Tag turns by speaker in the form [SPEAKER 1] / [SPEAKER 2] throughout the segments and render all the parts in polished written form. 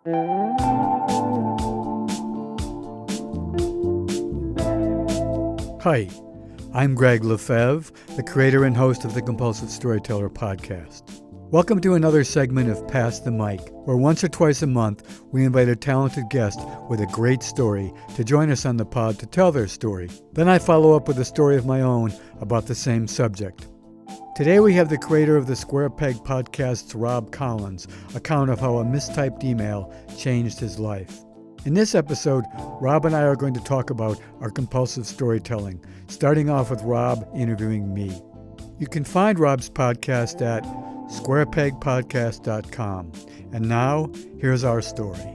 [SPEAKER 1] Hi, I'm Greg Lefebvre, the creator and host of the Compulsive Storyteller podcast. Welcome to another segment of Pass the Mic, where once or twice a month we invite a talented guest with a great story to join us on the pod to tell their story. Then I follow up with a story of my own about the same subject. Today we have the creator of the Square Peg podcast's Rob Collins' account of how a mistyped email changed his life. In this episode, Rob and I are going to talk about our compulsive storytelling, starting off with Rob interviewing me. You can find Rob's podcast at squarepegpodcast.com. And now, here's our story.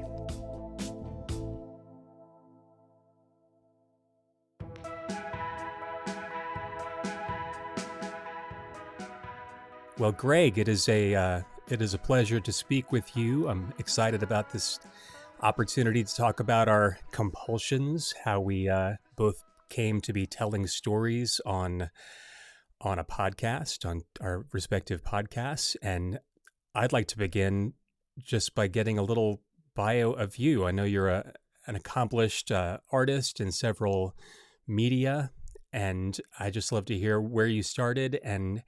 [SPEAKER 2] Well, Greg, it is a pleasure to speak with you. I'm excited about this opportunity to talk about our compulsions, how we both came to be telling stories on a podcast, on our respective podcasts. And I'd like to begin just by getting a little bio of you. I know you're an accomplished artist in several media, and I just love to hear where you started and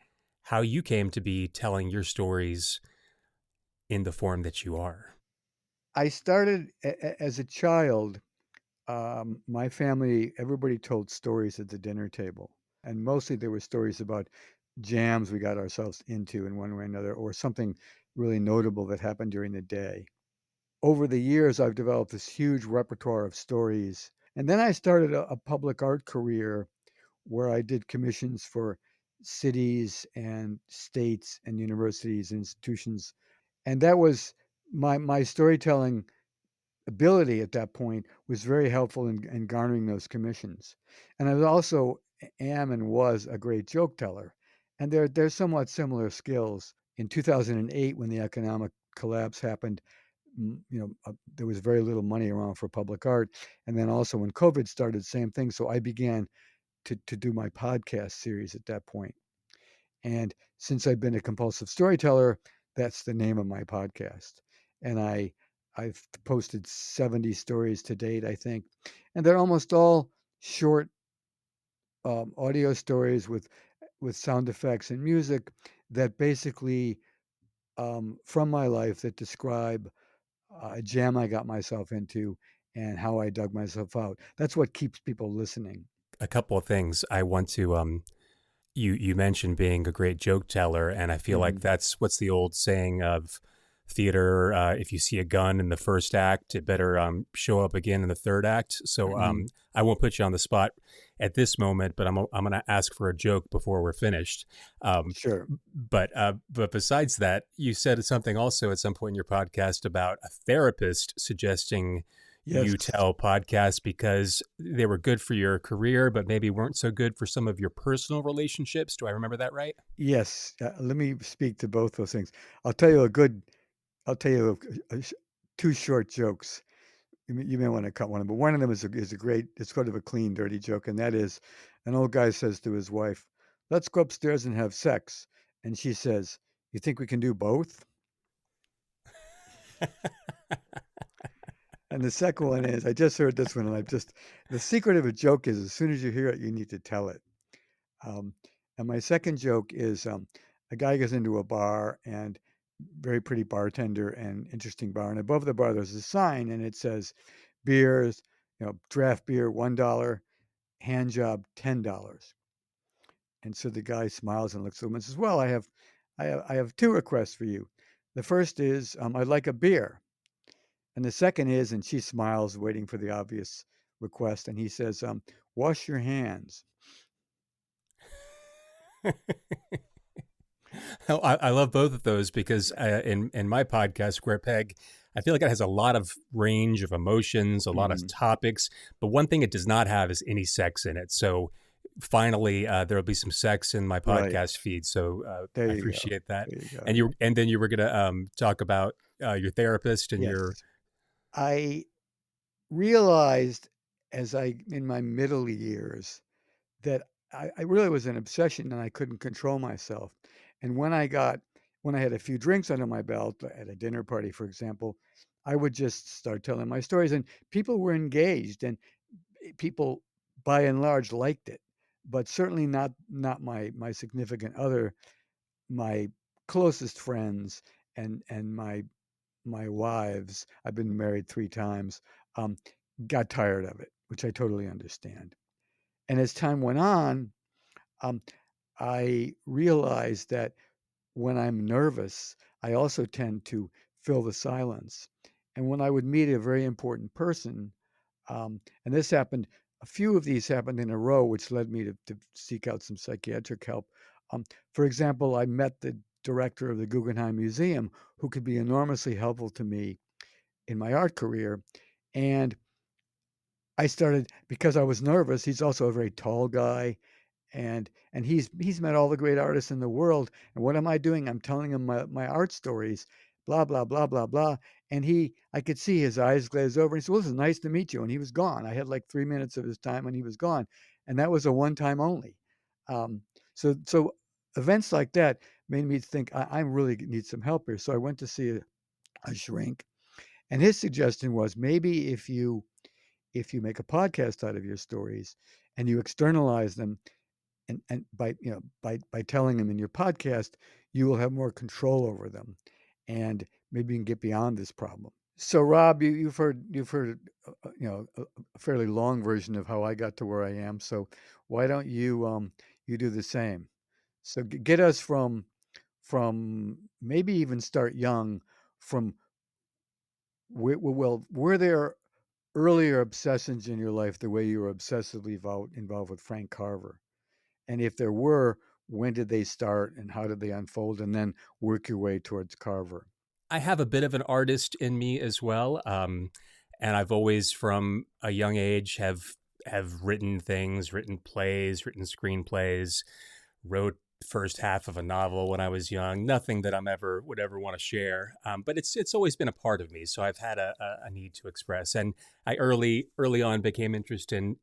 [SPEAKER 2] how you came to be telling your stories in the form that you are.
[SPEAKER 1] I started as a child. My family, everybody told stories at the dinner table. And mostly there were stories about jams we got ourselves into in one way or another, or something really notable that happened during the day. Over the years, I've developed this huge repertoire of stories. And then I started a public art career where I did commissions for cities and states and universities and institutions. And that was my storytelling ability at that point was very helpful in garnering those commissions. And I also am and was a great joke teller. And they're somewhat similar skills. In 2008, when the economic collapse happened, there was very little money around for public art. And then also when COVID started, same thing. So I began to do my podcast series at that point. And since I've been a compulsive storyteller, that's the name of my podcast. And I've posted 70 stories to date, I think. And they're almost all short audio stories with sound effects and music that basically from my life that describe a jam I got myself into and how I dug myself out. That's what keeps people listening.
[SPEAKER 2] A couple of things I want to you mentioned being a great joke teller, and I feel like that's what's the old saying of theater, if you see a gun in the first act, it better show up again in the third act. So I won't put you on the spot at this moment, but I'm going to ask for a joke before we're finished.
[SPEAKER 1] Sure.
[SPEAKER 2] But besides that, you said something also at some point in your podcast about a therapist suggesting you tell podcasts because they were good for your career, but maybe weren't so good for some of your personal relationships. Do I remember that right?
[SPEAKER 1] Yes. Let me speak to both those things. I'll tell you two short jokes. You may want to cut one of them, but one of them is a great, it's sort of a clean, dirty joke. And that is an old guy says to his wife, "Let's go upstairs and have sex." And she says, "You think we can do both?" And the second one is, I just heard this one, and the secret of a joke is as soon as you hear it, you need to tell it. And my second joke is a guy goes into a bar and very pretty bartender and interesting bar. And above the bar, there's a sign and it says beers, draft beer, $1, hand job, $10. And so the guy smiles and looks at him and says, "Well, I have two requests for you. The first is I'd like a beer. And the second is," and she smiles, waiting for the obvious request. And he says, "Wash your hands."
[SPEAKER 2] I love both of those because in my podcast, Square Peg, I feel like it has a lot of range of emotions, a lot of topics, but one thing it does not have is any sex in it. So finally, there will be some sex in my podcast feed. So I appreciate that. And then you were going to talk about your therapist and your.
[SPEAKER 1] I realized in my middle years that I really was an obsession and I couldn't control myself. And when I got when I had a few drinks under my belt at a dinner party, for example, I would just start telling my stories, and people were engaged, and people, by and large, liked it, but certainly not my significant other, my closest friends, and my wives. I've been married 3 times. Um, got tired of it, which I totally understand. And as time went on, um, I realized that when I'm nervous, I also tend to fill the silence. And when I would meet a very important person, and this happened, a few of these happened in a row, which led me to seek out some psychiatric help. Um, for example, I met the director of the Guggenheim Museum, who could be enormously helpful to me in my art career. And I started, because I was nervous. He's also a very tall guy, and he's met all the great artists in the world. And what am I doing? I'm telling him my art stories, blah blah blah blah blah. And I could see his eyes glaze over. And he said, "Well, it's nice to meet you." And he was gone. I had like 3 minutes of his time, and he was gone. And that was a one time only. Um, so events like that made me think I really need some help here. So I went to see a shrink, and his suggestion was maybe if you make a podcast out of your stories and you externalize them, and by by telling them in your podcast, you will have more control over them, and maybe you can get beyond this problem. So Rob, you've heard a fairly long version of how I got to where I am. So why don't you do the same? So get us from maybe even start young, from well, were there earlier obsessions in your life the way you were obsessively involved with Frank Carver? And if there were, when did they start and how did they unfold? And then work your way towards Carver.
[SPEAKER 2] I have a bit of an artist in me as well, and I've always, from a young age, have written things, written plays, written screenplays, wrote first half of a novel when I was young. Nothing that I'm ever would ever want to share, but it's always been a part of me. So I've had a need to express, and I early on became interested in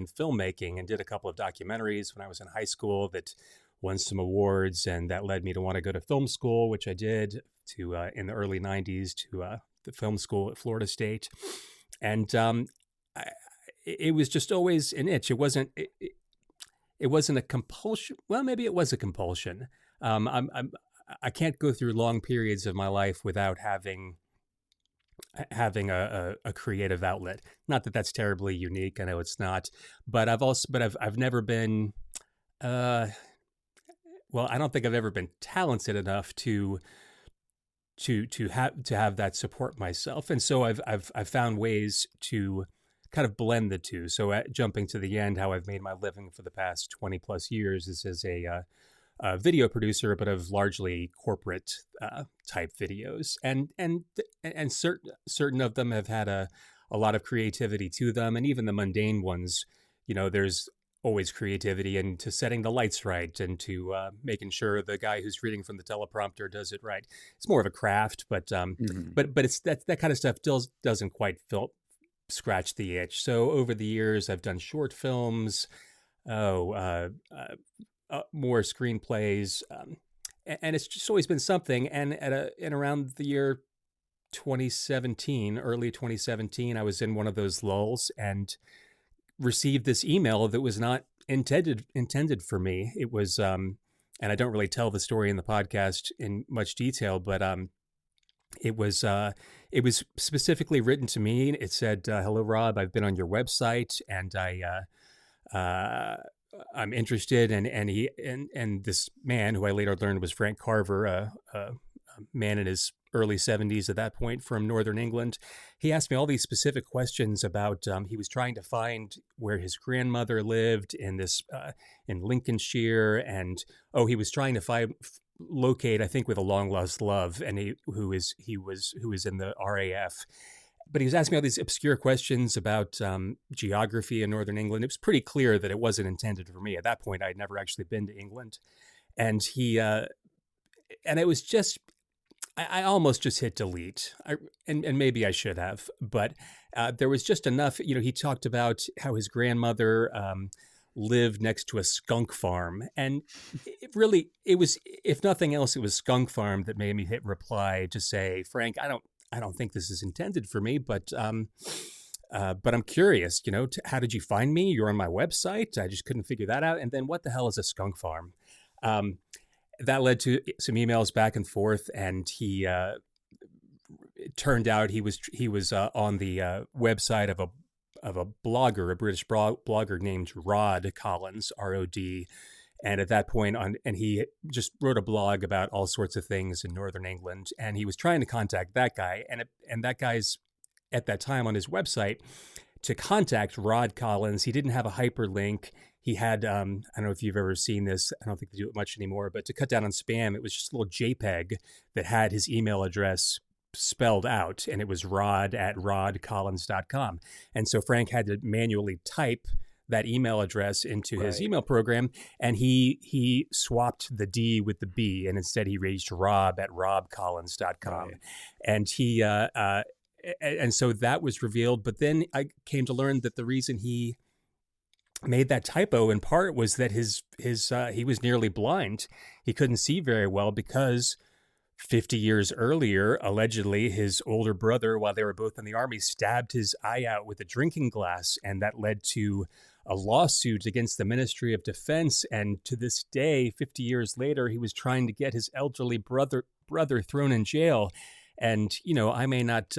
[SPEAKER 2] filmmaking and did a couple of documentaries when I was in high school that won some awards, and that led me to want to go to film school, which I did to in the early '90s to the film school at Florida State, and I, it was just always an itch. It wasn't a compulsion. Well, maybe it was a compulsion. I can't go through long periods of my life without having a creative outlet. Not that that's terribly unique. I know it's not, but I've never been. Uh, well, I don't think I've ever been talented enough to have that support myself, and so I've found ways to kind of blend the two. So jumping to the end, how I've made my living for the past 20 plus years is as a video producer, but of largely corporate type videos, and certain of them have had a lot of creativity to them, and even the mundane ones, there's always creativity into setting the lights right and to making sure the guy who's reading from the teleprompter does it right. It's more of a craft, but
[SPEAKER 1] Hmm.
[SPEAKER 2] it's that kind of stuff doesn't quite scratch the itch. So over the years, I've done short films, oh, more screenplays, and it's just always been something. And and around the year 2017, early 2017, I was in one of those lulls and received this email that was not intended for me. It was, and I don't really tell the story in the podcast in much detail, but it was specifically written to me. It said, "Hello, Rob. I've been on your website, and I'm interested." And this man, who I later learned was Frank Carver, a man in his early 70s at that point from Northern England. He asked me all these specific questions about. He was trying to find where his grandmother lived in Lincolnshire, and he was trying to locate, I think, with a long lost love, and who was in the RAF. But he was asking me all these obscure questions about geography in Northern England. It was pretty clear that it wasn't intended for me. At that point, I'd never actually been to England, and and it was just, I almost just hit delete. And maybe I should have, but there was just enough. He talked about how his grandmother lived next to a skunk farm. And it was, if nothing else, it was skunk farm that made me hit reply to say, Frank, I don't think this is intended for me, but I'm curious, how did you find me? You're on my website. I just couldn't figure that out. And then what the hell is a skunk farm? Um, that led to some emails back and forth, and it turned out he was on the website of a blogger, a British blogger named Rod Collins, ROD. And at that point, and he just wrote a blog about all sorts of things in Northern England, and he was trying to contact that guy, and that guy's at that time on his website to contact Rod Collins. He didn't have a hyperlink. He had, I don't know if you've ever seen this. I don't think they do it much anymore, but to cut down on spam, it was just a little JPEG that had his email address spelled out, and it was rod@rodcollins.com. And so Frank had to manually type that email address into his
[SPEAKER 1] Right.
[SPEAKER 2] email program, and he swapped the D with the B, and instead he reached rob@robcollins.com.
[SPEAKER 1] Right.
[SPEAKER 2] And and so that was revealed. But then I came to learn that the reason he made that typo in part was that he was nearly blind. He couldn't see very well because 50 years earlier, allegedly, his older brother, while they were both in the army, stabbed his eye out with a drinking glass, and that led to a lawsuit against the Ministry of Defense. And to this day, 50 years later, he was trying to get his elderly brother thrown in jail. And, I may not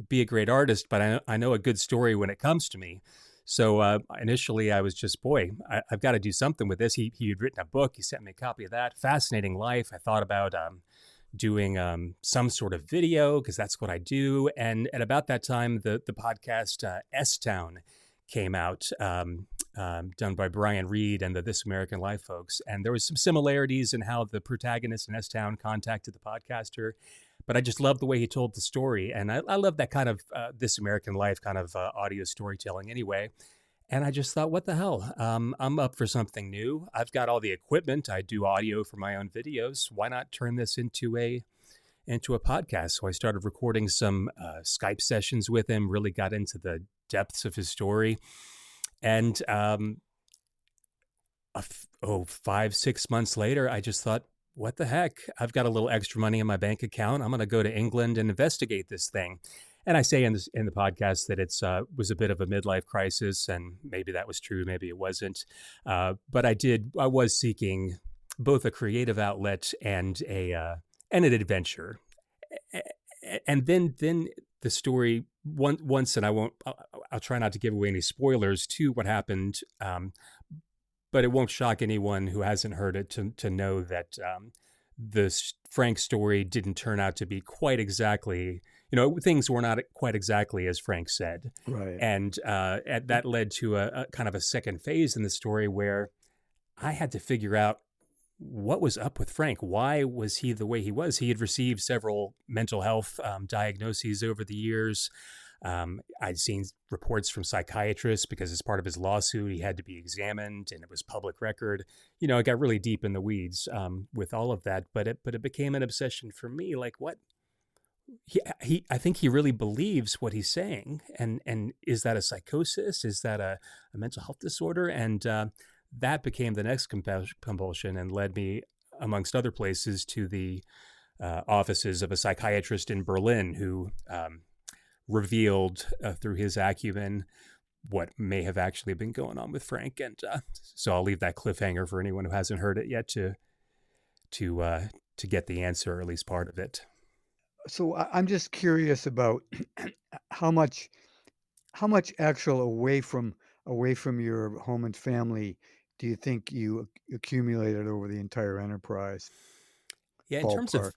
[SPEAKER 2] be a great artist, but I know a good story when it comes to me. So initially, I was just, boy, I've got to do something with this. He had written a book. He sent me a copy of that. Fascinating life. I thought about doing some sort of video because that's what I do. And at about that time, the podcast S-Town came out, done by Brian Reed and the This American Life folks. And there was some similarities in how the protagonist in S-Town contacted the podcaster. But I just love the way he told the story. And I love that kind of This American Life kind of audio storytelling anyway. And I just thought, what the hell? I'm up for something new. I've got all the equipment. I do audio for my own videos. Why not turn this into a podcast? So I started recording some Skype sessions with him, really got into the depths of his story. And 5-6 months later, I just thought, what the heck? I've got a little extra money in my bank account. I'm going to go to England and investigate this thing. And I say in the podcast that it's was a bit of a midlife crisis, and maybe that was true, maybe it wasn't. But I was seeking both a creative outlet and an adventure. And then the story once, and I'll try not to give away any spoilers to what happened. But it won't shock anyone who hasn't heard it to know that this Frank story didn't turn out to be quite exactly, things were not quite exactly as Frank said.
[SPEAKER 1] Right.
[SPEAKER 2] And that led to a kind of a second phase in the story where I had to figure out what was up with Frank. Why was he the way he was? He had received several mental health diagnoses over the years. I'd seen reports from psychiatrists because as part of his lawsuit, he had to be examined, and it was public record. It got really deep in the weeds with all of that, but it became an obsession for me. Like, what I think he really believes what he's saying, and is that a psychosis? Is that a mental health disorder? And that became the next compulsion and led me, amongst other places, to the offices of a psychiatrist in Berlin who revealed through his acumen what may have actually been going on with Frank. And so I'll leave that cliffhanger for anyone who hasn't heard it yet to get the answer, or at least part of it.
[SPEAKER 1] So I'm just curious about how much actual away from your home and family do you think you accumulated over the entire enterprise?
[SPEAKER 2] Yeah,
[SPEAKER 1] Ballpark.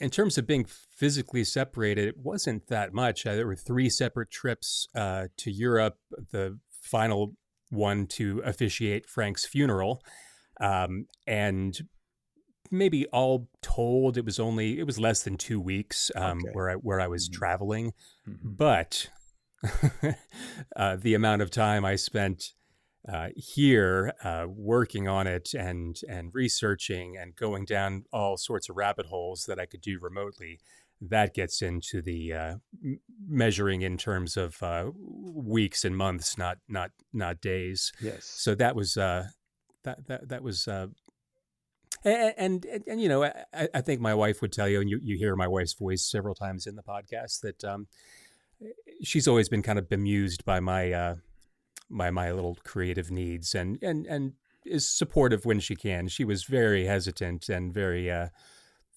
[SPEAKER 2] in terms of being physically separated, it wasn't that much. There were 3 separate trips to Europe. The final one to officiate Frank's funeral, and maybe all told, it was less than 2 weeks
[SPEAKER 1] Okay.
[SPEAKER 2] where I was
[SPEAKER 1] Mhm.
[SPEAKER 2] traveling,
[SPEAKER 1] Mhm.
[SPEAKER 2] but the amount of time I spent here working on it and researching and going down all sorts of rabbit holes that I could do remotely, that gets into the measuring in terms of weeks and months, not days.
[SPEAKER 1] Yes.
[SPEAKER 2] So that was that was and you know, I think my wife would tell you, and you hear my wife's voice several times in the podcast, that she's always been kind of bemused by my little creative needs, and is supportive when she can. She was very hesitant and very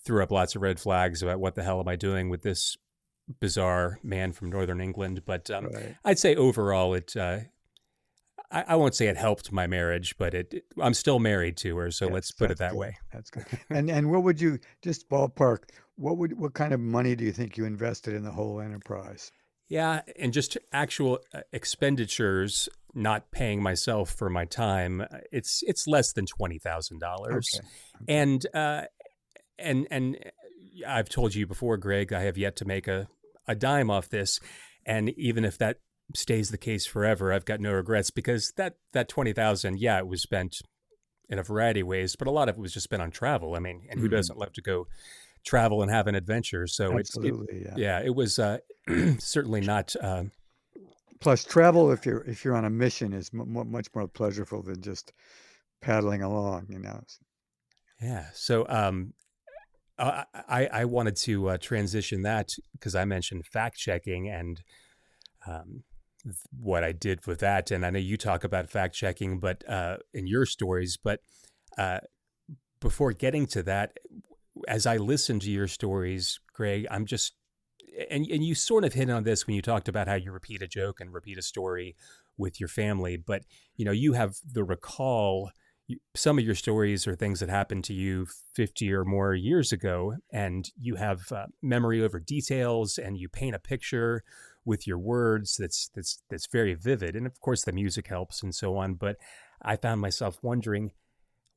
[SPEAKER 2] threw up lots of red flags about what the hell am I doing with this bizarre man from Northern England. But
[SPEAKER 1] Right.
[SPEAKER 2] I'd say overall, I won't say it helped my marriage, but I'm still married to her, so let's
[SPEAKER 1] Yes,
[SPEAKER 2] put it
[SPEAKER 1] that's
[SPEAKER 2] that
[SPEAKER 1] good.
[SPEAKER 2] way.
[SPEAKER 1] That's good. And what would you just ballpark? What kind of money do you think you invested in the whole enterprise?
[SPEAKER 2] Yeah, and just actual expenditures, not paying myself for my time, it's less than $20,000,
[SPEAKER 1] Okay. Okay.
[SPEAKER 2] and and I've told you before, Greg, I have yet to make a dime off this, and even if that stays the case forever, I've got no regrets, because that 20,000, yeah, it was spent in a variety of ways, but a lot of it was just spent on travel. I mean, and who
[SPEAKER 1] Mhm.
[SPEAKER 2] doesn't love to go travel and have an adventure? So
[SPEAKER 1] Absolutely, yeah.
[SPEAKER 2] yeah, it was certainly not.
[SPEAKER 1] Plus, travel if you're on a mission is much more pleasurable than just paddling along.
[SPEAKER 2] Yeah. So I wanted to transition that, because I mentioned fact checking and um, what I did with that, and I know you talk about fact checking, but in your stories. But uh, before getting to that, as I listen to your stories, Greg, I'm just and you sort of hit on this when you talked about how you repeat a joke and repeat a story with your family, but you know, you have the recall. Some of your stories are things that happened to you 50 or more years ago, and you have memory over details, and you paint a picture with your words that's very vivid, and of course the music helps and so on. But I found myself wondering,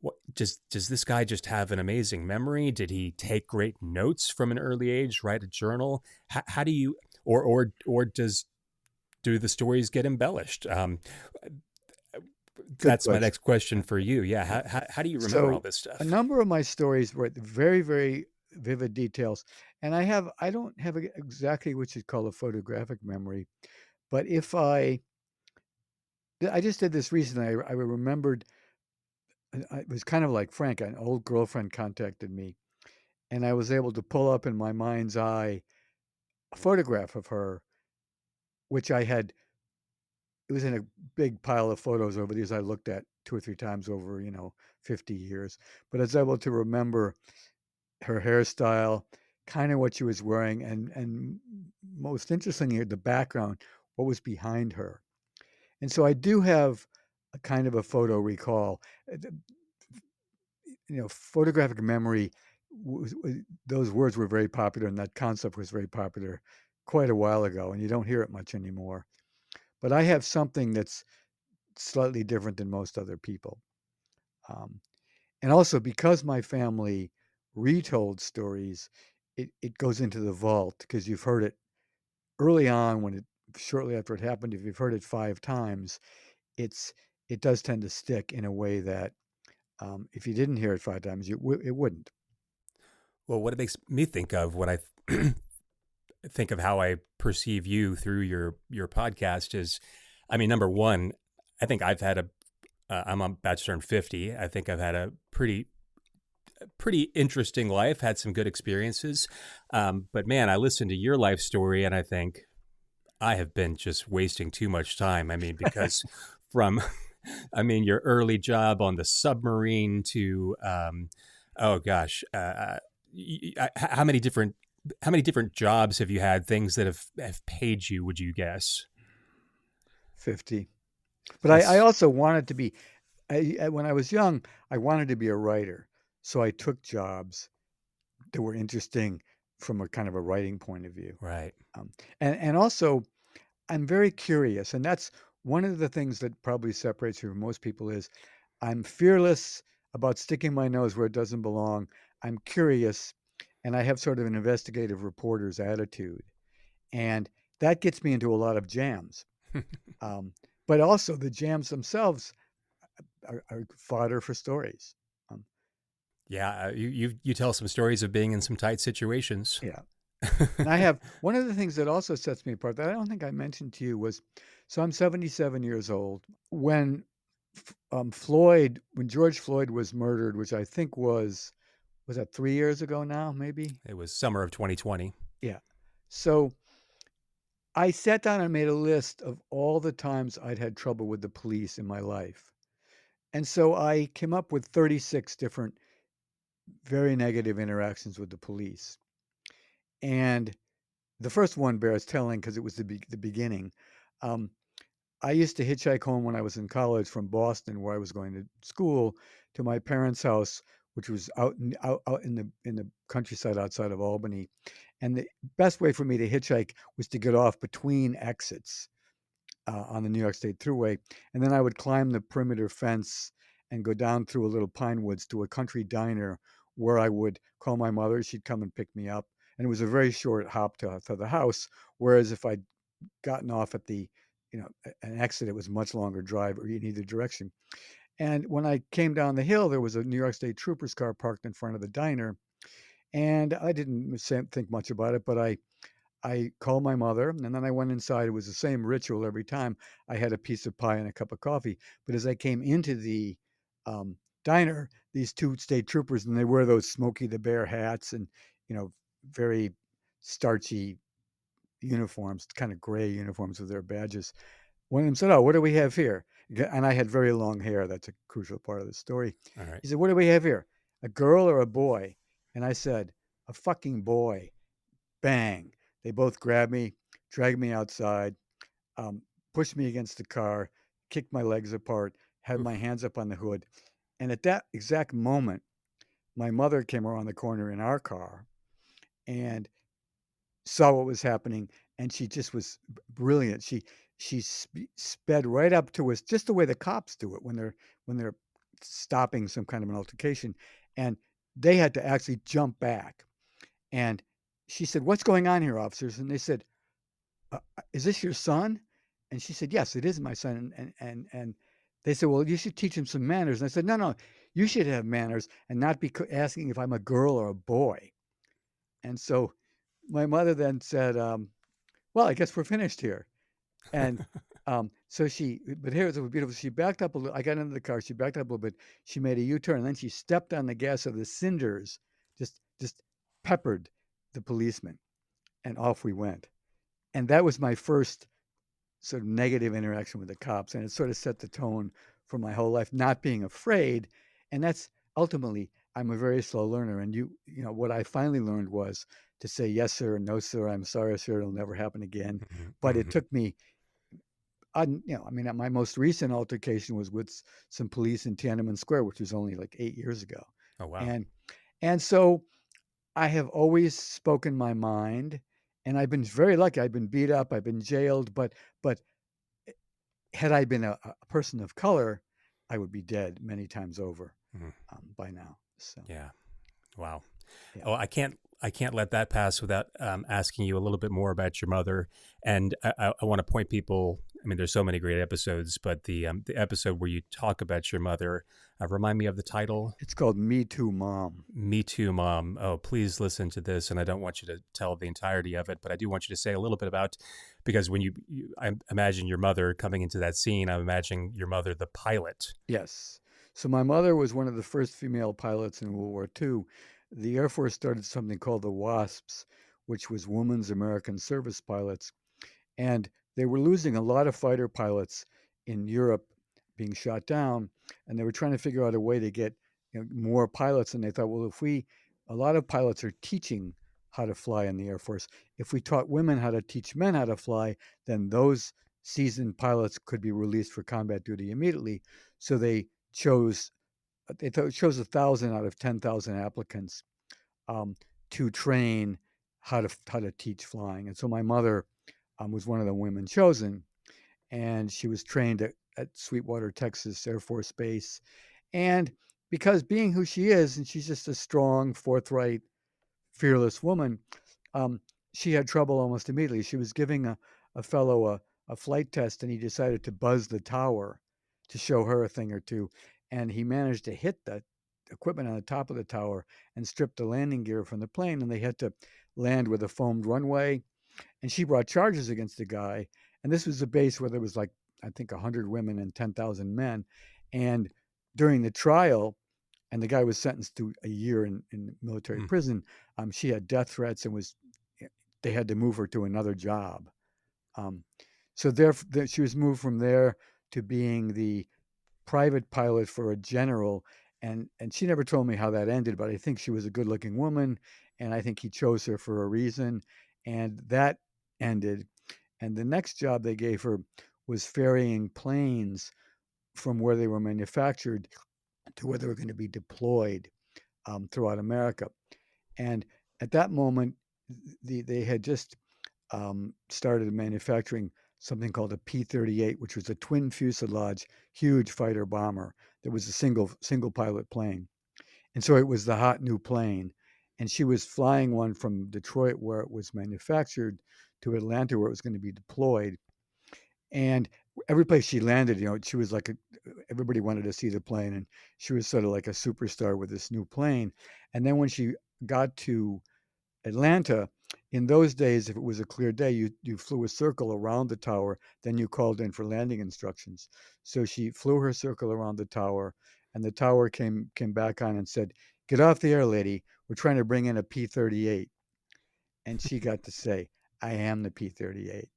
[SPEAKER 2] what does this guy just have an amazing memory? Did he take great notes from an early age? Write a journal? How do you, or do the stories get embellished?
[SPEAKER 1] Good
[SPEAKER 2] That's my
[SPEAKER 1] question.
[SPEAKER 2] next question for you. Yeah, how do you remember all
[SPEAKER 1] So,
[SPEAKER 2] this
[SPEAKER 1] a
[SPEAKER 2] stuff?
[SPEAKER 1] number of my stories were very, very vivid details, and I don't have exactly what you call a photographic memory, but if I just did this recently. I remembered, it was kind of like Frank, an old girlfriend contacted me, and I was able to pull up in my mind's eye a photograph of her, which I had it was in a big pile of photos over these I looked at 2 or 3 times over, 50 years, but I was able to remember her hairstyle, kinda what she was wearing, and most interestingly, the background, what was behind her. And so I do have a kind of a photo recall. The photographic memory those words were very popular, and that concept was very popular quite a while ago, and you don't hear it much anymore. But I have something that's slightly different than most other people. Um, and also because my family retold stories, it goes into the vault because you've heard it early on shortly after it happened. If you've heard it 5 times, it's it does tend to stick in a way that if you didn't hear it 5 times, it wouldn't.
[SPEAKER 2] Well, what it makes me think of when I think of how I perceive you through your podcast is, I mean, number one, I think I've had a I'm about to turn 50. I think I've had a pretty interesting life, had some good experiences. But man, I listen to your life story and I think I have been just wasting too much time. I mean, because from, I mean, your early job on the submarine to, oh gosh, how many different jobs have you had? Things that have paid you? Would you guess?
[SPEAKER 1] 50. But I
[SPEAKER 2] That's
[SPEAKER 1] also wanted to be when I was young, I wanted to be a writer. So I took jobs that were interesting from a kind of a writing point of view.
[SPEAKER 2] right.
[SPEAKER 1] Um, and also I'm very curious, and that's one of the things that probably separates me from most people is I'm fearless about sticking my nose where it doesn't belong. I'm curious, and I have sort of an investigative reporter's attitude, and that gets me into a lot of jams. Um, but also the jams themselves are fodder for stories. Um,
[SPEAKER 2] Yeah, you tell some stories of being in some tight situations.
[SPEAKER 1] yeah. And I have one of the things that also sets me apart that I don't think I mentioned to you was, so I'm 77 years old. When when George Floyd was murdered, which I think was that 3 years ago now, maybe?
[SPEAKER 2] It was summer of 2020.
[SPEAKER 1] Yeah. So I sat down and made a list of all the times I'd had trouble with the police in my life. And so I came up with 36 different very negative interactions with the police. And the first one bears telling because it was the beginning. Um, I used to hitchhike home when I was in college from Boston, where I was going to school, to my parents' house, which was out in the countryside outside of Albany. And the best way for me to hitchhike was to get off between exits on the New York State Thruway, and then I would climb the perimeter fence and go down through a little pine woods to a country diner where I would call my mother. She'd come and pick me up, and it was a very short hop to the house. Whereas if I'd gotten off at the an exit, it was a much longer drive or in either direction. And when I came down the hill, there was a New York State Troopers car parked in front of the diner, and I didn't think much about it, but I called my mother, and then I went inside. It was the same ritual every time. I had a piece of pie and a cup of coffee. But as I came into the um, diner, these two state troopers, and they wear those Smokey the Bear hats and you know very starchy uniforms, kind of gray uniforms with their badges. One of them said, "Oh, what do we have here?" And I had very long hair. That's a crucial part of the story.
[SPEAKER 2] All right.
[SPEAKER 1] He said, "What do we have here? A girl or a boy?" And I said, "A fucking boy." Bang. They both grabbed me, dragged me outside, um, pushed me against the car, kicked my legs apart, had my
[SPEAKER 2] Oof.
[SPEAKER 1] hands up on the hood. And at that exact moment, my mother came around the corner in our car and saw what was happening. And she just was brilliant. She sped right up to us, just the way the cops do it when they're stopping some kind of an altercation. And they had to actually jump back. And she said, "What's going on here, officers?" And they said, "Is this your son?" And she said, "Yes, it is my son." And they said, "Well, you should teach him some manners." And I said, "No, no, you should have manners and not be asking if I'm a girl or a boy." And so my mother then said, "Well, I guess we're finished here." And but here's what was beautiful. She backed up a little. I got into the car. She backed up a little bit. She made a U-turn, and then she stepped on the gas of the cinders, just peppered the policeman, and off we went. And that was my first sort of negative interaction with the cops, and it sort of set the tone for my whole life, not being afraid. And that's ultimately, I'm a very slow learner, and what I finally learned was to say yes sir, no sir, I'm sorry sir, it'll never happen again.
[SPEAKER 2] Mhm,
[SPEAKER 1] But it
[SPEAKER 2] mhm.
[SPEAKER 1] took me, I mean, my most recent altercation was with some police in Tiananmen Square, which was only like 8 years ago.
[SPEAKER 2] Oh, wow.
[SPEAKER 1] And and so I have always spoken my mind, and I've been very lucky. I've been beat up, I've been jailed, but had I been a person of color, I would be dead many times over
[SPEAKER 2] Mhm.
[SPEAKER 1] by now. So
[SPEAKER 2] Yeah. Wow.
[SPEAKER 1] yeah,
[SPEAKER 2] Oh, I can't let that pass without asking you a little bit more about your mother. And I want to point people. I mean, there's so many great episodes, but the episode where you talk about your mother, remind me of the title.
[SPEAKER 1] it's called Me Too, Mom.
[SPEAKER 2] Me too, mom. Oh, please listen to this. And I don't want you to tell the entirety of it, but I do want you to say a little bit about because when I imagine your mother coming into that scene. I'm imagining your mother, the pilot.
[SPEAKER 1] Yes. So my mother was one of the first female pilots in World War II. The Air Force started something called the WASPs, which was Women's American Service Pilots. And they were losing a lot of fighter pilots in Europe being shot down, and they were trying to figure out a way to get more pilots. And they thought, well, if we, a lot of pilots are teaching how to fly in the Air Force. If we taught women how to teach men how to fly, then those seasoned pilots could be released for combat duty immediately. So they chose 1,000 out of 10,000 applicants um, to train how to teach flying. And so my mother was one of the women chosen, and she was trained at Sweetwater, Texas Air Force Base. And because being who she is, and she's just a strong, forthright, fearless woman, um, she had trouble almost immediately. She was giving a fellow a flight test, and he decided to buzz the tower to show her a thing or two. And he managed to hit the equipment on the top of the tower and strip the landing gear from the plane. And they had to land with a foamed runway, and she brought charges against the guy. And this was a base where there was like, I think, 100 women and 10,000 men. And during the trial, and the guy was sentenced to a year in military
[SPEAKER 2] Mm.
[SPEAKER 1] prison. She had death threats and was they had to move her to another job. Um, so there, she was moved from there to being the private pilot for a general, and she never told me how that ended, but I think she was a good looking woman, and I think he chose her for a reason, and that ended. And the next job they gave her was ferrying planes from where they were manufactured to where they were going to be deployed throughout America. And at that moment, they had just started manufacturing something called a P-38, which was a twin fuselage, huge fighter bomber that was a single pilot plane. And so it was the hot new plane. And she was flying one from Detroit, where it was manufactured, to Atlanta, where it was going to be deployed. And every place she landed, she was like everybody wanted to see the plane, and she was sort of like a superstar with this new plane. And then when she got to Atlanta, in those days, if it was a clear day, you flew a circle around the tower, then you called in for landing instructions. So she flew her circle around the tower, and the tower came back on and said, "Get off the air, lady. We're trying to bring in a P-38." And she got to say, "I am the P-38."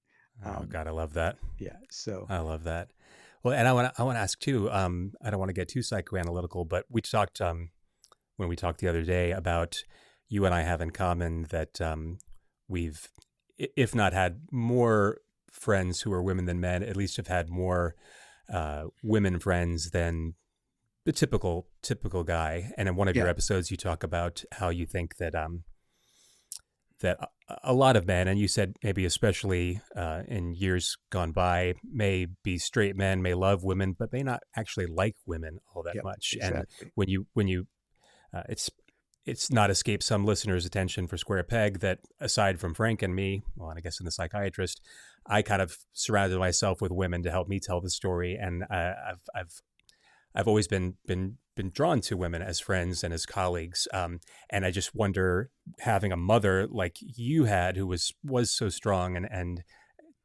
[SPEAKER 2] Oh
[SPEAKER 1] Um,
[SPEAKER 2] God, I love that.
[SPEAKER 1] yeah. So
[SPEAKER 2] I love that. Well, and I want to ask too. I don't want to get too psychoanalytical, but we talked when we talked the other day about you and I have in common that we've, if not had more friends who are women than men, at least have had more women friends than the typical guy. And in one of your
[SPEAKER 1] yeah,
[SPEAKER 2] episodes, you talk about how you think that that a lot of men, and you said maybe especially in years gone by, may be straight men, may love women, but may not actually like women all that
[SPEAKER 1] yep,
[SPEAKER 2] much. And
[SPEAKER 1] exactly.
[SPEAKER 2] when you it's not escaped some listeners' attention for Square Peg that aside from Frank and me, well, and I guess in the psychiatrist, I kind of surrounded myself with women to help me tell the story, and I've always been drawn to women as friends and as colleagues, and I just wonder, having a mother like you had, who was so strong and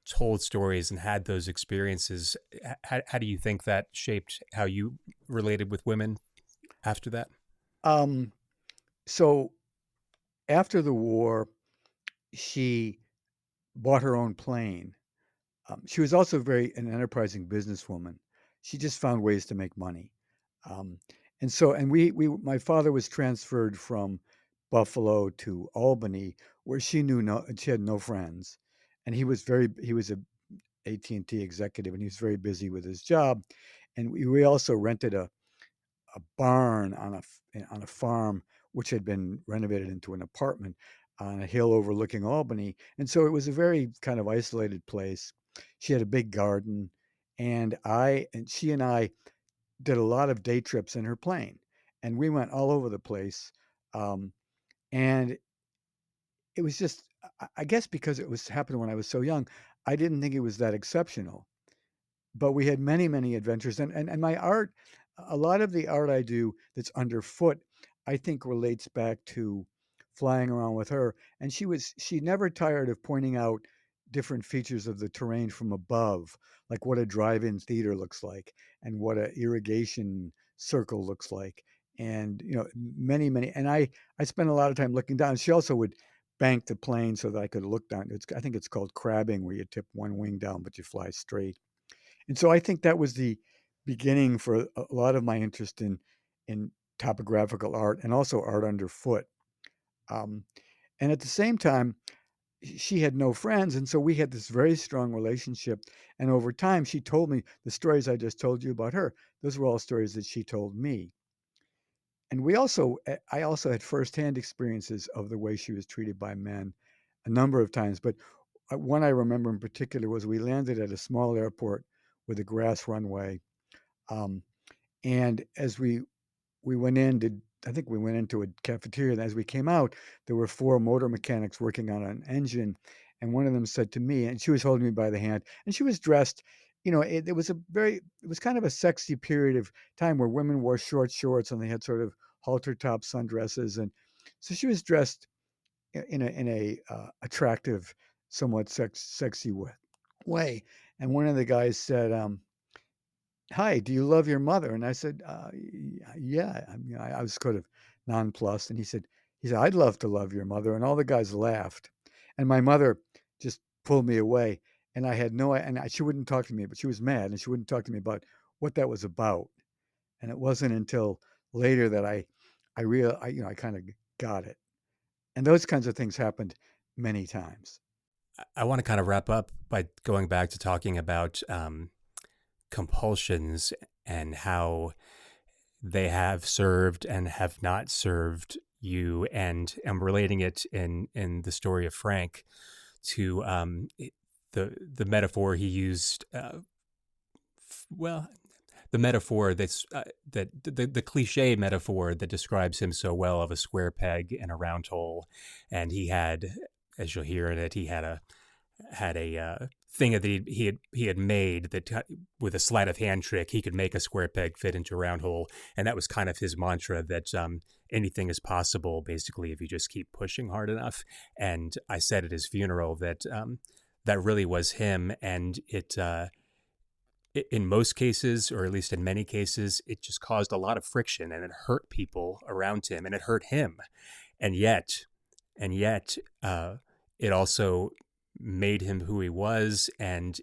[SPEAKER 2] told stories and had those experiences, how do you think that shaped how you related with women after that?
[SPEAKER 1] Um, so after the war, she bought her own plane. She was also very an enterprising businesswoman. She just found ways to make money. Um, and so, and my father was transferred from Buffalo to Albany, where she had no friends, and he was a AT&T executive, and he was very busy with his job. And we also rented a barn on a farm which had been renovated into an apartment on a hill overlooking Albany. And so it was a very kind of isolated place. She had a big garden, and she and I did a lot of day trips in her plane, and we went all over the place. Um, and it was just, I guess, because it was happening when I was so young, I didn't think it was that exceptional, but we had many, many adventures. And my art, a lot of the art I do that's underfoot, I think relates back to flying around with her. And she never tired of pointing out different features of the terrain from above, like what a drive-in theater looks like and what a irrigation circle looks like. And many, many, and I spent a lot of time looking down. She also would bank the plane so that I could look down. I think it's called crabbing, where you tip one wing down but you fly straight. And so I think that was the beginning for a lot of my interest in topographical art and also art underfoot. Um, and at the same time, she had no friends, and so we had this very strong relationship. And over time, she told me the stories I just told you about her. Those were all stories that she told me. And I also had firsthand experiences of the way she was treated by men a number of times. But one I remember in particular was we landed at a small airport with a grass runway. Um, and as we went in to I think we went into a cafeteria, and as we came out, there were 4 motor mechanics working on an engine, and one of them said to me, and she was holding me by the hand, and she was dressed, it was kind of a sexy period of time where women wore short shorts and they had sort of halter top sundresses, and so she was dressed in a attractive, somewhat sexy way. And one of the guys said, "Hi, do you love your mother?" And I said, "Yeah." I mean, I was kind of nonplussed, and he said, "I'd love to love your mother." And all the guys laughed, and my mother just pulled me away, and I had no, and she wouldn't talk to me, but she was mad, and she wouldn't talk to me about what that was about. And it wasn't until later that I kind of got it. And those kinds of things happened many times.
[SPEAKER 2] I want to kind of wrap up by going back to talking about compulsions and how they have served and have not served you, and I'm relating it in the story of Frank to the metaphor he used. Well, the metaphor that the cliche metaphor that describes him so well of a square peg in a round hole, and he had, as you'll hear in it, he had a thing that he had made that with a sleight of hand trick he could make a square peg fit into a round hole, and that was kind of his mantra that anything is possible basically if you just keep pushing hard enough. And I said at his funeral that that really was him, and it. In most cases, or at least in many cases, it just caused a lot of friction and it hurt people around him and it hurt him. And yet, and yet, it also made him who he was, and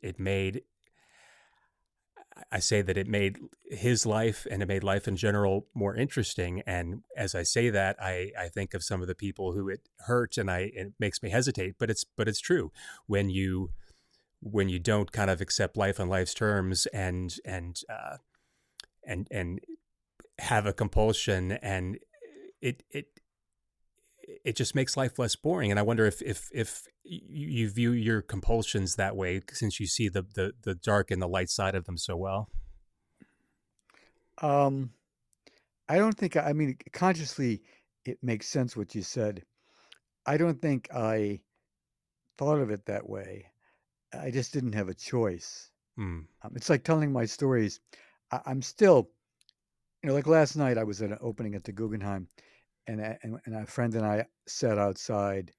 [SPEAKER 2] I say that it made his life and it made life in general more interesting. And as I say that, I think of some of the people who it hurt, and it makes me hesitate, but it's true. When you don't kind of accept life on life's terms, and have a compulsion, and it it it just makes life less boring. And I wonder if you view your compulsions that way, since you see the dark and the light side of them so well.
[SPEAKER 1] Um, I don't think, I mean, consciously, it makes sense what you said. I don't think I thought of it that way. I just didn't have a choice.
[SPEAKER 2] Mm,
[SPEAKER 1] It's like telling my stories. I'm still, like last night, I was at an opening at the Guggenheim, and a friend and I sat outside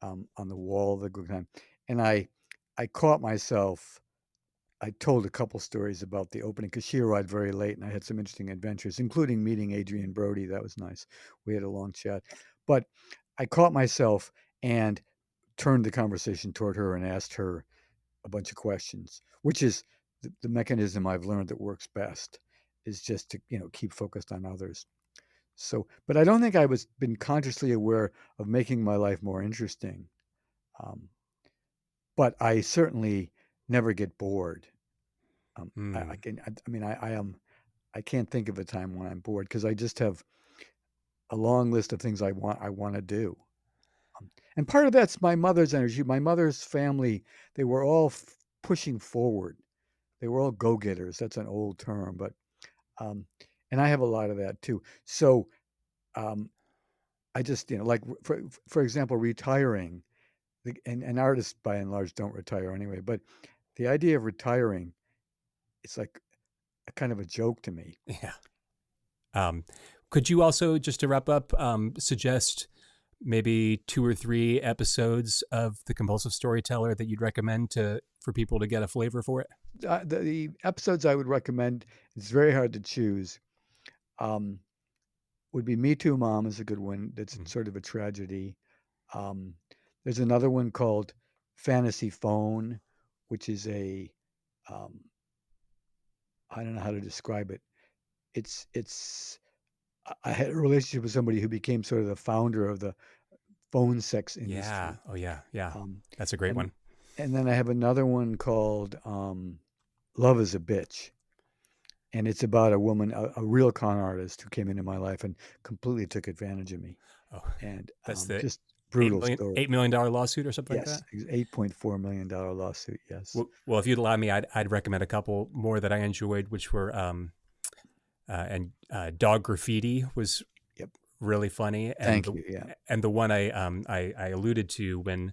[SPEAKER 1] on the wall of the Guggenheim, and I caught myself. I told a couple stories about the opening because she arrived very late, and I had some interesting adventures, including meeting Adrian Brody. That was nice. We had a long chat, but I caught myself and turned the conversation toward her and asked her a bunch of questions, which is the mechanism I've learned that works best, is just to keep focused on others. So, but I don't think I was been consciously aware of making my life more interesting. Um, but I certainly never get bored. I
[SPEAKER 2] mm,
[SPEAKER 1] can. I mean, I am. I can't think of a time when I'm bored because I just have a long list of things I want to do. And part of that's my mother's energy. My mother's family, they were all pushing forward. They were all go-getters. That's an old term, but um, and I have a lot of that too. So um, I just, like for example, retiring. And artists by and large don't retire anyway. But the idea of retiring, it's like a kind of a joke to me.
[SPEAKER 2] yeah. Um, could you also, just to wrap up, suggest maybe 2 or 3 episodes of The Compulsive Storyteller that you'd recommend to for people to get a flavor for it?
[SPEAKER 1] The episodes I would recommend, it's very hard to choose. Um, would be Me Too Mom is a good one. That's
[SPEAKER 2] Mm.
[SPEAKER 1] sort of a tragedy. Um, there's another one called Fantasy Phone, which is um, I don't know how to describe it. It's I had a relationship with somebody who became sort of the founder of the phone sex
[SPEAKER 2] Yeah.
[SPEAKER 1] industry.
[SPEAKER 2] Oh, yeah. Yeah.
[SPEAKER 1] Um,
[SPEAKER 2] That's a great
[SPEAKER 1] and
[SPEAKER 2] one.
[SPEAKER 1] and then I have another one called Love is a Bitch. And it's about a woman, a real con artist who came into my life and completely took advantage of me.
[SPEAKER 2] Oh,
[SPEAKER 1] And
[SPEAKER 2] that's the
[SPEAKER 1] just
[SPEAKER 2] eight
[SPEAKER 1] brutal
[SPEAKER 2] million
[SPEAKER 1] story.
[SPEAKER 2] $8 million lawsuit or something like
[SPEAKER 1] Yes,
[SPEAKER 2] that.
[SPEAKER 1] $8.4 million lawsuit. Yes.
[SPEAKER 2] Well, if you'd allow me, I'd recommend a couple more that I enjoyed, which were and Dog Graffiti was
[SPEAKER 1] Yep.
[SPEAKER 2] really funny,
[SPEAKER 1] Thank you. Yeah.
[SPEAKER 2] and the one I alluded to when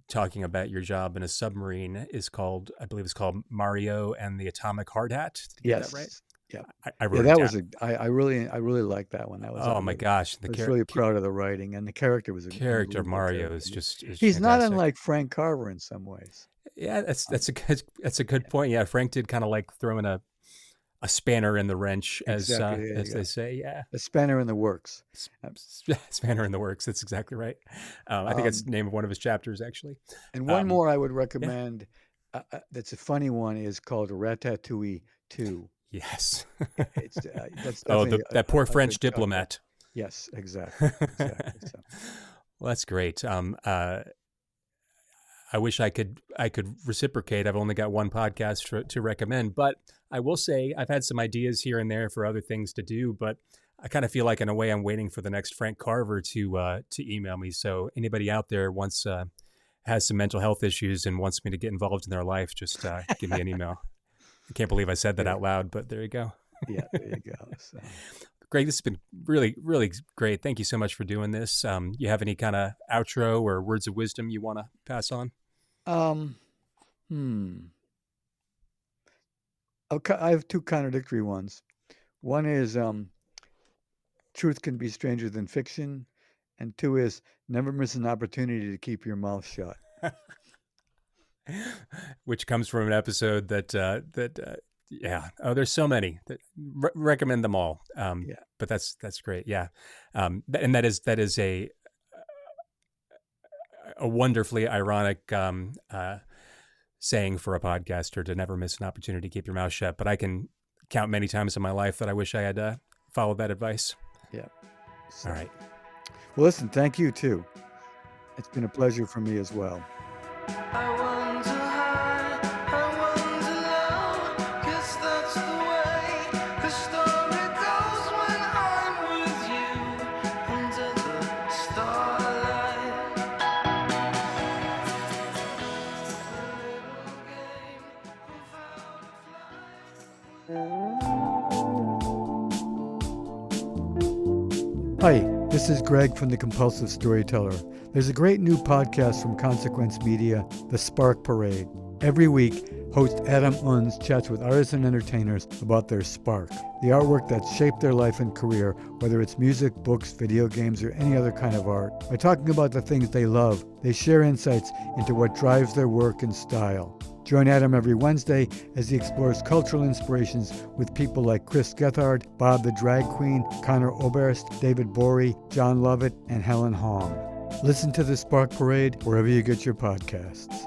[SPEAKER 2] talking about your job in a submarine is called, I believe it's called Mario and the Atomic Hard Hat. Did I get that right?
[SPEAKER 1] Yes. Yeah.
[SPEAKER 2] I
[SPEAKER 1] Yeah,
[SPEAKER 2] wrote it
[SPEAKER 1] that
[SPEAKER 2] down.
[SPEAKER 1] was I really liked that one. That was
[SPEAKER 2] Oh my gosh,
[SPEAKER 1] I was really proud of the writing, and the character was an
[SPEAKER 2] character of
[SPEAKER 1] unbelievable
[SPEAKER 2] Mario
[SPEAKER 1] character.
[SPEAKER 2] is
[SPEAKER 1] He's not
[SPEAKER 2] fantastic.
[SPEAKER 1] unlike Frank Carver in some ways.
[SPEAKER 2] Yeah,
[SPEAKER 1] Um,
[SPEAKER 2] that's a good point. Yeah, Frank did kind of like throw in a spanner in the wrench,
[SPEAKER 1] exactly. There you
[SPEAKER 2] as they
[SPEAKER 1] go.
[SPEAKER 2] say. Yeah,
[SPEAKER 1] A spanner in the works. Um,
[SPEAKER 2] spanner in the works. That's exactly right. I think that's
[SPEAKER 1] um,
[SPEAKER 2] the name of one of his chapters, actually.
[SPEAKER 1] and one
[SPEAKER 2] Um,
[SPEAKER 1] more I would
[SPEAKER 2] yeah.
[SPEAKER 1] recommend. That's a funny one. Is called Ratatouille 2.
[SPEAKER 2] Yes.
[SPEAKER 1] It's that's
[SPEAKER 2] Oh,
[SPEAKER 1] definitely
[SPEAKER 2] that poor
[SPEAKER 1] a
[SPEAKER 2] French
[SPEAKER 1] good chuckle.
[SPEAKER 2] diplomat.
[SPEAKER 1] Yes, exactly, exactly. So,
[SPEAKER 2] Well, that's great. I wish I could reciprocate. I've only got one podcast to recommend, but I will say I've had some ideas here and there for other things to do. But I kind of feel like, in a way, I'm waiting for the next Frank Carver to email me. So anybody out there wants has some mental health issues and wants me to get involved in their life, just give me an email. I can't believe I said that
[SPEAKER 1] yeah,
[SPEAKER 2] out loud, but there you go.
[SPEAKER 1] yeah. There you go. So,
[SPEAKER 2] Greg, this has been really, really great. Thank you so much for doing this. You have any kind of outro or words of wisdom you want to pass on?
[SPEAKER 1] um, hmm. I have two contradictory ones. One is truth can be stranger than fiction, and two is never miss an opportunity to keep your mouth shut.
[SPEAKER 2] Which comes from an episode yeah. Oh, there's so many. Recommend them all.
[SPEAKER 1] Yeah,
[SPEAKER 2] But that's great. Yeah, and that is a wonderfully ironic saying for a podcaster, to never miss an opportunity to keep your mouth shut. But I can count many times in my life that I wish I had followed that advice.
[SPEAKER 1] yeah.
[SPEAKER 2] All
[SPEAKER 1] So,
[SPEAKER 2] right.
[SPEAKER 1] well, listen, thank you too. It's been a pleasure for me as well.
[SPEAKER 3] I wonder high, I wonder low, 'cause that's the way the story goes when I'm with you under the starlight. A little game of how to fly.
[SPEAKER 1] Hi, this is Greg from The Compulsive Storyteller. There's a great new podcast from Consequence Media, The Spark Parade. Every week, host Adam Unz chats with artists and entertainers about their spark, the artwork that shaped their life and career, whether it's music, books, video games, or any other kind of art. By talking about the things they love, they share insights into what drives their work and style. Join Adam every Wednesday as he explores cultural inspirations with people like Chris Gethard, Bob the Drag Queen, Connor Oberst, David Bory, John Lovett, and Helen Hong. Listen to The Spark Parade wherever you get your podcasts.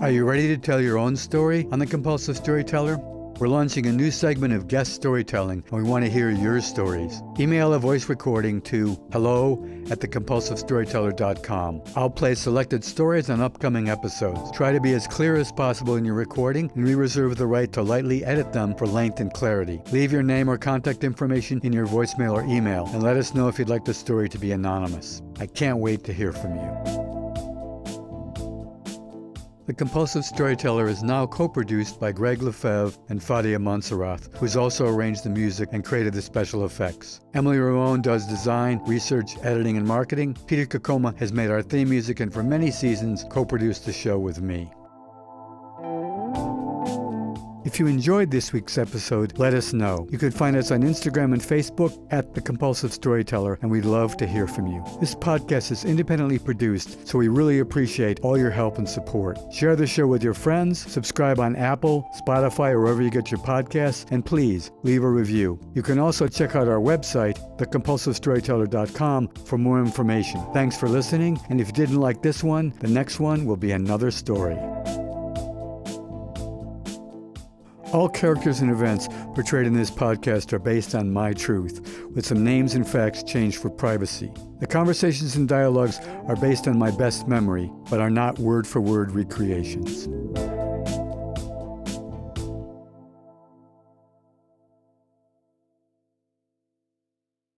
[SPEAKER 1] Are you ready to tell your own story on The Compulsive Storyteller? We're launching a new segment of guest storytelling, and we want to hear your stories. Email a voice recording to hello@thecompulsivestoryteller.com. I'll play selected stories on upcoming episodes. Try to be as clear as possible in your recording, and we reserve the right to lightly edit them for length and clarity. Leave your name or contact information in your voicemail or email, and let us know if you'd like the story to be anonymous. I can't wait to hear from you. The Compulsive Storyteller is now co-produced by Greg Lefebvre and Fadia Montserrat, who's also arranged the music and created the special effects. Emily Ramon does design, research, editing, and marketing. Peter Kokoma has made our theme music and for many seasons co-produced the show with me. If you enjoyed this week's episode, let us know. You can find us on Instagram and Facebook at The Compulsive Storyteller, and we'd love to hear from you. This podcast is independently produced, so we really appreciate all your help and support. Share the show with your friends, subscribe on Apple, Spotify, or wherever you get your podcasts, and please leave a review. You can also check out our website, thecompulsivestoryteller.com, for more information. Thanks for listening, and if you didn't like this one, the next one will be another story. All characters and events portrayed in this podcast are based on my truth, with some names and facts changed for privacy. The conversations and dialogues are based on my best memory, but are not word-for-word recreations.